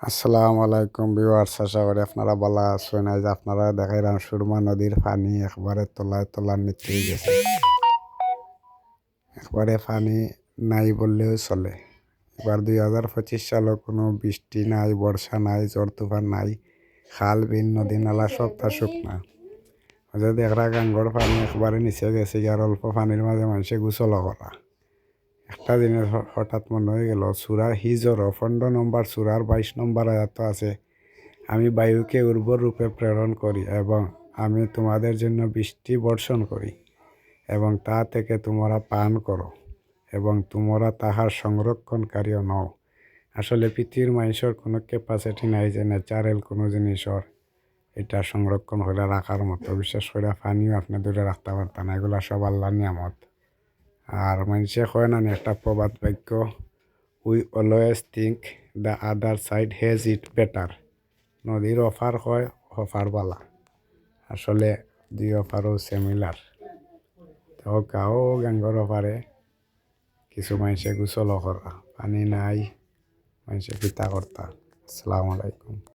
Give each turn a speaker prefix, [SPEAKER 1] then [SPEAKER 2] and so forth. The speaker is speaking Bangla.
[SPEAKER 1] আসসালামু আলাইকুম ভিউয়ার্স, আশা করি আপনারা ভালো আছেন। আজ আপনারা দেখাইলাম সুরমা নদীর পানি একবারে তলায় তলার নিতে গেছে, একবারে পানি নাই বললেও চলে। এবার 2025 সালে কোনো বৃষ্টি নাই, বর্ষা নাই, ঝড় তুফান নাই, খাল বিল নদী নালা সবটা শুকনা। যদি একটা গাঙ্গর পানি একবারে নিচে গেছে, আর অল্প পানির মাঝে মানুষে গোসল করা। একটা দিনের হঠাৎ মনে হয়ে গেল সুরার হিজর 15 নম্বর সুরার 22 নম্বর আয়াত আছে, আমি বায়ুকে উর্বর রূপে প্রেরণ করি এবং আমি তোমাদের জন্য বৃষ্টি বর্ষণ করি এবং তা থেকে তোমরা পান করো এবং তোমরা তাহার সংরক্ষণকারীও নও। আসলে পৃথিবীর মানুষের কোনো ক্যাপাসিটি নাই যে ন্যাচারাল কোনো জিনিসের এটা সংরক্ষণ করে রাখার মতো। বিশেষ করে পানিও আপনি দূরে রাখতে পারতেন না, এগুলো সব আল্লাহর নিয়ামত। আর মানুষে কয় না একটা প্রবাদ বাক্য, we always think the other side has it better. নদীর অফার হয় অফার বালা, আসলে দুই অফারও সিমিলার। তো গাও গাঙ্গর অফারে কিছু মানুষে গোসল করা, পানি নাই মানুষে পিতা কর্তা। আসসালামু আলাইকুম।